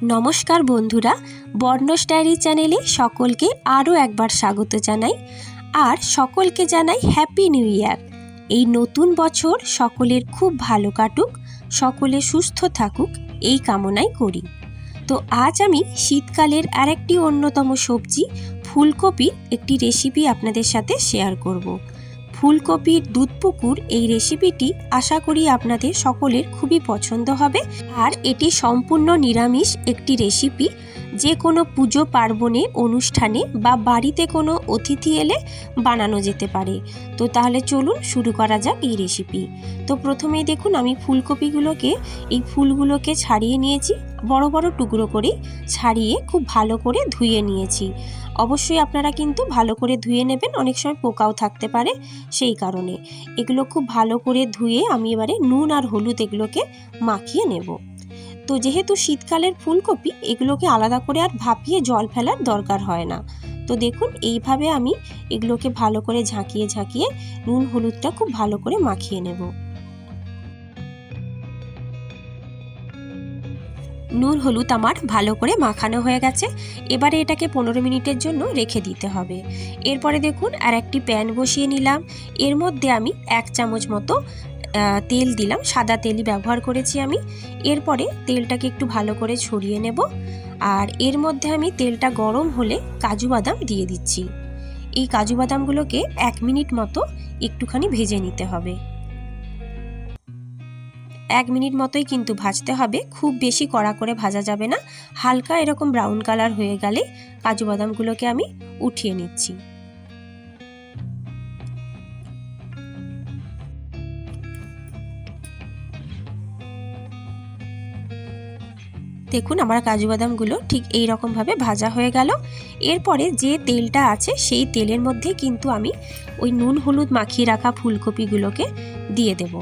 नमस्कार बंधुरा बर्णस डायरी चैनेले सकलके आरो एकबार स्वागत जानाई और सकलके जानाई हैप्पी निउ ईयर। এই নতুন বছর সকলের খুব ভালো কাটুক, সকলে সুস্থ থাকুক এই কামনাই করি। তো আজ আমি শীতকালের আরেকটি অন্যতম সবজি ফুলকপির একটি রেসিপি আপনাদের সাথে শেয়ার করব। ফুলকপির দুধপুকুর এই রেসিপিটি আশা করি আপনাদের সকলের খুবই পছন্দ হবে। আর এটি সম্পূর্ণ নিরামিষ একটি রেসিপি, যে কোনো পুজো পার্বণে অনুষ্ঠানে বা বাড়িতে কোনো অতিথি এলে বানানো যেতে পারে। তো তাহলে চলুন শুরু করা যাক এই রেসিপি। তো প্রথমেই দেখুন আমি ফুলকপিগুলোকে এই ফুলগুলোকে ছাড়িয়ে নিয়েছি, বড় বড় টুকরো করে ছাড়িয়ে খুব ভালো করে ধুয়ে নিয়েছি। অবশ্যই আপনারা কিন্তু ভালো করে ধুয়ে নেবেন, অনেক সময় পোকাও থাকতে পারে, সেই কারণে এগুলো খুব ভালো করে ধুয়ে আমি এবারে নুন আর হলুদ এগুলোকে মাখিয়ে নেব। তো যেহেতু শীতকালের ফুলকপি এগুলোকে আলাদা করে আর ভাপিয়ে জল ফেলার দরকার হয় না। তো দেখুন এইভাবে আমি এগুলোকে ভালো করে ঝাঁকিয়ে ঝাঁকিয়ে নুন হলুদটা খুব ভালো করে মাখিয়ে নেব। নুন হলুদ আমার ভালো করে মাখানো হয়ে গেছে। এবারে এটাকে 15 মিনিটের জন্য রেখে দিতে হবে। এরপরে দেখুন আর একটি প্যান বসিয়ে নিলাম, এর মধ্যে আমি 1 চামচ মতো তেল দিলাম, সাদা তেলই ব্যবহার করেছি আমি। এরপরে তেলটাকে একটু ভালো করে ছড়িয়ে নেব আর এর মধ্যে আমি তেলটা গরম হলে কাজু বাদাম দিয়ে দিচ্ছি। এই কাজু বাদামগুলোকে 1 মিনিট মতো একটুখানি ভেজে নিতে হবে। 1 মিনিট মতোই কিন্তু ভাজতে হবে, খুব বেশি কড়া করে ভাজা যাবে না। হালকা এরকম ব্রাউন কালার হয়ে গেলে কাজু বাদামগুলোকে আমি উঠিয়ে নিচ্ছি। দেখুন আমার কাজু বাদামগুলো ঠিক এই রকমভাবে ভাজা হয়ে গেল। এরপরে যে তেলটা আছে সেই তেলের মধ্যে কিন্তু আমি ওই নুন হলুদ মাখিয়ে রাখা ফুলকপিগুলোকে দিয়ে দেব।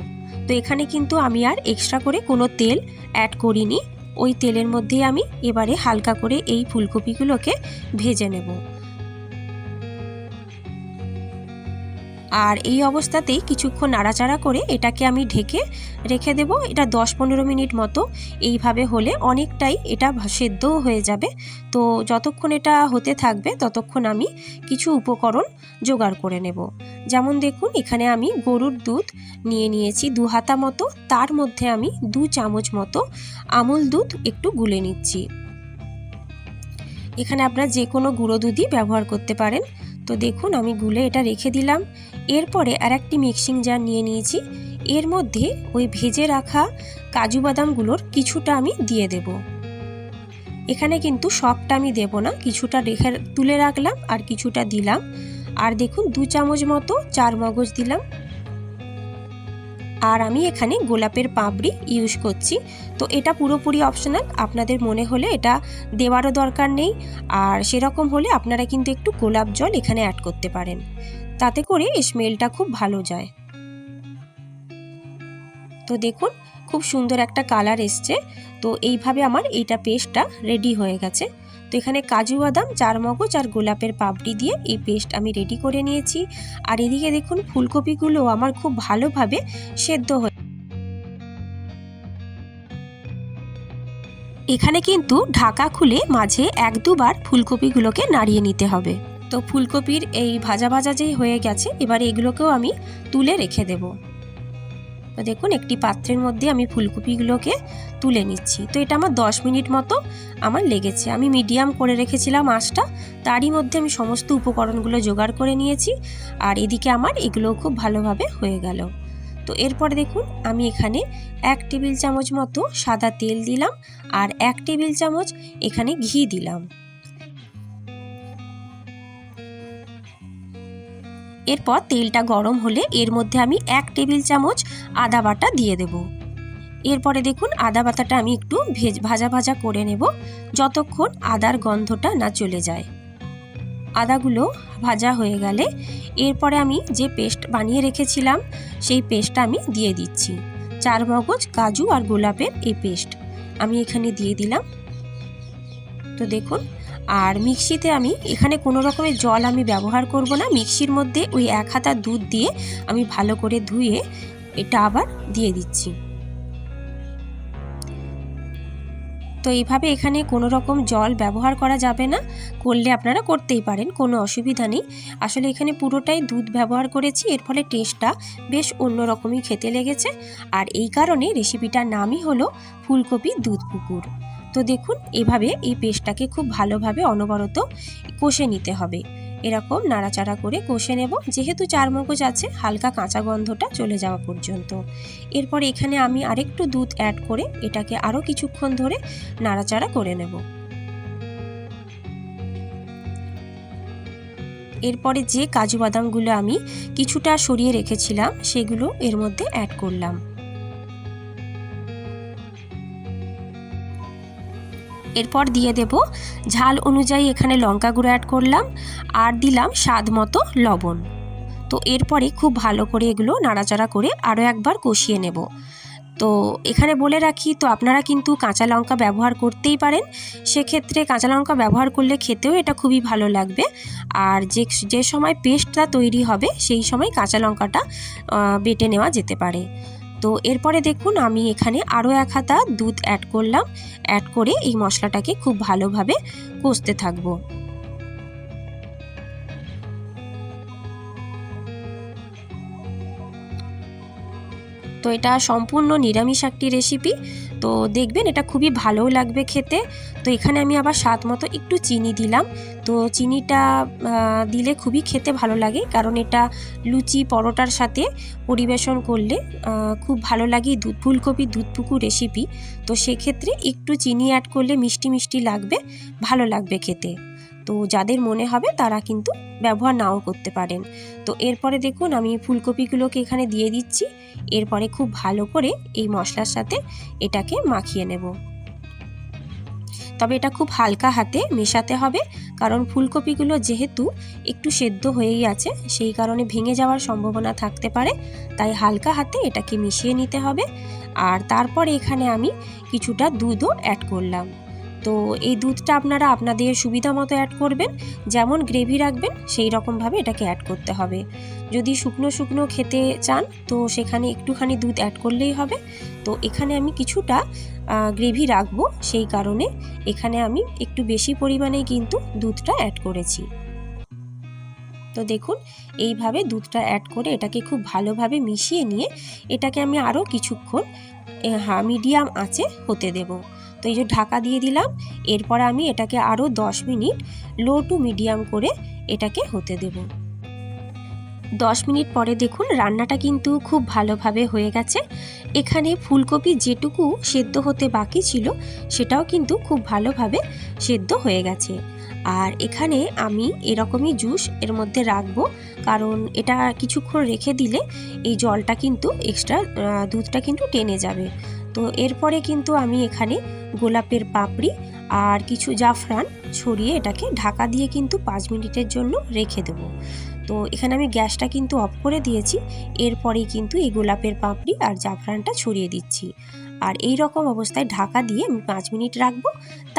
তো এখানে কিন্তু আমি আর এক্সট্রা করে কোনো তেল অ্যাড করিনি, ওই তেলের মধ্যেই আমি এবারে হালকা করে এই ফুলকপিগুলোকে ভেজে নেব। আর এই অবস্থাতেই কিছুক্ষণ নাড়াচাড়া করে এটাকে আমি ঢেকে রেখে দেব। এটা 10-15 মিনিট মতো এইভাবে হলে অনেকটাই এটা সেদ্ধও হয়ে যাবে। তো যতক্ষণ এটা হতে থাকবে ততক্ষণ আমি কিছু উপকরণ জোগাড় করে নেব। যেমন দেখুন এখানে আমি গরুর দুধ নিয়ে নিয়েছি 2 হাতা মতো, তার মধ্যে আমি 2 চামচ মতো আমুল দুধ একটু গুলে নিচ্ছি। এখানে আপনারা যে কোনো গুঁড়ো দুধই ব্যবহার করতে পারেন। তো দেখুন আমি গুলে এটা রেখে দিলাম। এরপরে আর একটি মিক্সিং জার নিয়ে নিয়েছি, এর মধ্যে ওই ভেজে রাখা কাজু বাদামগুলোর কিছুটা আমি দিয়ে দেব। এখানে কিন্তু সবটা আমি দেব না, কিছুটা রেখে তুলে রাখলাম আর কিছুটা দিলাম। আর দেখুন 2 চামচ মতো চার মগজ দিলাম। আর আমি এখানে গোলাপের পাপড়ি ইউজ করছি। তো এটা পুরোপুরি অপশনাল, আপনাদের মনে হলে এটা দেওয়ারও দরকার নেই। আর সেরকম হলে আপনারা কিন্তু একটু গোলাপ জল এখানে অ্যাড করতে পারেন, তাতে করে স্মেলটা খুব ভালো যায়। তো দেখুন খুব সুন্দর একটা কালার এসছে। তো এইভাবে আমার এইটা পেস্টটা রেডি হয়ে গেছে। তো এখানে কাজু বাদাম, চারমগজ আর গোলাপের পাপড়ি দিয়ে এই পেস্ট আমি রেডি করে নিয়েছি। আর এদিকে দেখুন ফুলকপিগুলো আমার খুব ভালোভাবে সেদ্ধ হয়ে, এখানে কিন্তু ঢাকা খুলে মাঝে 1-2 বার ফুলকপিগুলোকে নাড়িয়ে নিতে হবে। তো ফুলকপির এই ভাজা ভাজা যেই হয়ে গেছে, এবারে এগুলোকেও আমি তুলে রেখে দেব। তো দেখুন একটি পাত্রের মধ্যে আমি ফুলকপিগুলোকে তুলে নিচ্ছি। তো এটা আমার 10 মিনিট মতো আমার লেগেছে। আমি মিডিয়াম করে রেখেছিলাম আঁচটা, তারই মধ্যে আমি সমস্ত উপকরণগুলো জোগাড় করে নিয়েছি। আর এদিকে আমার এগুলো খুব ভালোভাবে হয়ে গেল। তো এরপর দেখুন আমি এখানে 1 টেবিল চামচ মতো সাদা তেল দিলাম আর 1 টেবিল চামচ এখানে ঘি দিলাম। এরপর তেলটা গরম হলে এর মধ্যে আমি 1 টেবিল চামচ আদা বাটা দিয়ে দেব। এরপরে দেখুন আদা বাটাটা আমি একটু ভাজা ভাজা করে নেব, যতক্ষণ আদার গন্ধটা না চলে যায়। আদাগুলো ভাজা হয়ে গেলে এরপরে আমি যে পেস্ট বানিয়ে রেখেছিলাম সেই পেস্টটা আমি দিয়ে দিচ্ছি। চারমগজ, কাজু আর গোলাপের এই পেস্ট আমি এখানে দিয়ে দিলাম। তো দেখুন আর মিক্সিতে আমি এখানে কোনো রকমের জল আমি ব্যবহার করব না, মিক্সির মধ্যে ওই 1 হাতা দুধ দিয়ে আমি ভালো করে ধুয়ে এটা আবার দিয়ে দিচ্ছি। তো এইভাবে এখানে কোনো রকম জল ব্যবহার করা যাবে না, করলে আপনারা করতেই পারেন, কোনো অসুবিধা নেই। আসলে এখানে পুরোটাই দুধ ব্যবহার করেছি, এর ফলে টেস্টটা বেশ অন্যরকমই খেতে লেগেছে। আর এই কারণে রেসিপিটার নামই হলো ফুলকপি দুধ পুকুর। তো দেখুন এভাবে এই পেস্টটাকে খুব ভালোভাবে অনবরত কষে নিতে হবে। এরকম নাড়াচাড়া করে কষে নেব, যেহেতু চারমগজ আছে হালকা কাঁচা গন্ধটা চলে যাওয়া পর্যন্ত। এরপর এখানে আমি আরেকটু দুধ অ্যাড করে এটাকে আরও কিছুক্ষণ ধরে নাড়াচাড়া করে নেব। এরপরে যে কাজু বাদামগুলো আমি কিছুটা সরিয়ে রেখেছিলাম সেগুলো এর মধ্যে অ্যাড করলাম। এরপর দিয়ে দেব ঝাল অনুযায়ী এখানে লঙ্কা গুঁড়ো অ্যাড করলাম, আর দিলাম স্বাদ মতো লবণ। তো এরপরে খুব ভালো করে এগুলো নাড়াচাড়া করে আরও একবার কষিয়ে নেব। তো এখানে বলে রাখি, তো আপনারা কিন্তু কাঁচা লঙ্কা ব্যবহার করতেই পারেন, সেক্ষেত্রে কাঁচা লঙ্কা ব্যবহার করলে খেতেও এটা খুবই ভালো লাগবে। আর যে সময় পেস্টটা তৈরি হবে সেই সময় কাঁচা লঙ্কাটা বেটে নেওয়া যেতে পারে। তো এরপরে দেখুন আমি এখানে আরও 1 হাতা দুধ অ্যাড করলাম, অ্যাড করে এই মশলাটাকে খুব ভালোভাবে কষতে থাকবো। তো এটা সম্পূর্ণ নিরামিষ একটি রেসিপি, তো দেখবেন এটা খুবই ভালোও লাগবে খেতে। তো এখানে আমি আবার স্বাদ মতো একটু চিনি দিলাম। তো চিনিটা দিলে খুবই খেতে ভালো লাগে, কারণ এটা লুচি পরোটার সাথে পরিবেশন করলে খুব ভালো লাগে। ফুলকপি দুধ পুকুর রেসিপি, তো সেক্ষেত্রে একটু চিনি অ্যাড করলে মিষ্টি মিষ্টি লাগবে, ভালো লাগবে খেতে। তো যাদের মনে হবে তারা কিন্তু ব্যবহার নাও করতে পারেন। তো এরপরে দেখুন আমি ফুলকপিগুলোকে এখানে দিয়ে দিচ্ছি। এরপরে খুব ভালো করে এই মশলার সাথে এটাকে মাখিয়ে নেব। তবে এটা খুব হালকা হাতে মেশাতে হবে, কারণ ফুলকপিগুলো যেহেতু একটু সেদ্ধ হয়েই আছে সেই কারণে ভেঙে যাওয়ার সম্ভাবনা থাকতে পারে, তাই হালকা হাতে এটাকে মিশিয়ে নিতে হবে। আর তারপরে এখানে আমি কিছুটা দুধও অ্যাড করলাম। তো এই দুধটা আপনারা আপনাদের সুবিধা মতো অ্যাড করবেন, যেমন গ্রেভি রাখবেন সেই রকমভাবে এটাকে অ্যাড করতে হবে। যদি শুকনো শুকনো খেতে চান তো সেখানে একটুখানি দুধ অ্যাড করলেই হবে। তো এখানে আমি কিছুটা গ্রেভি রাখবো, সেই কারণে এখানে আমি একটু বেশি পরিমাণেই কিন্তু দুধটা অ্যাড করেছি। তো দেখুন এইভাবে দুধটা অ্যাড করে এটাকে খুব ভালোভাবে মিশিয়ে নিয়ে এটাকে আমি আরও কিছুক্ষণ মিডিয়াম আঁচে হতে দেব। তো এই যে ঢাকা দিয়ে দিলাম, এরপর আমি এটাকে আরও 10 মিনিট লো টু মিডিয়াম করে এটাকে হতে দেব। 10 মিনিট পরে দেখুন রান্নাটা কিন্তু খুব ভালোভাবে হয়ে গেছে। এখানে ফুলকপি যেটুকু সেদ্ধ হতে বাকি ছিল সেটাও কিন্তু খুব ভালোভাবে সেদ্ধ হয়ে গেছে। আর এখানে আমি এরকমই জুস এর মধ্যে রাখবো, কারণ এটা কিছুক্ষণ রেখে দিলে এই জলটা কিন্তু এক্সট্রা দুধটা কিন্তু টেনে যাবে। তো এরপরে কিন্তু আমি এখানে গোলাপের পাপড়ি আর কিছু জাফরান ছড়িয়ে এটাকে ঢাকা দিয়ে কিন্তু 5 মিনিটের জন্য রেখে দেবো। তো এখানে আমি গ্যাসটা কিন্তু অফ করে দিয়েছি। এরপরেই কিন্তু এই গোলাপের পাপড়ি আর জাফরানটা ছড়িয়ে দিচ্ছি। আর এই রকম অবস্থায় ঢাকা দিয়ে আমি 5 মিনিট রাখবো।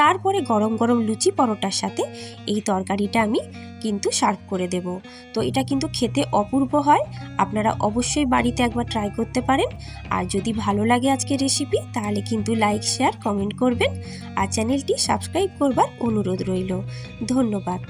তারপরে গরম গরম লুচি পরোটার সাথে এই তরকারিটা আমি কিন্তু সার্ভ করে দেব। তো এটা কিন্তু খেতে অপূর্ব হয়, আপনারা অবশ্যই বাড়িতে একবার ট্রাই করতে পারেন। আর যদি ভালো লাগে আজকের রেসিপি তাহলে কিন্তু লাইক শেয়ার কমেন্ট করবেন, আর চ্যানেলটি সাবস্ক্রাইব করবার অনুরোধ রইল। ধন্যবাদ।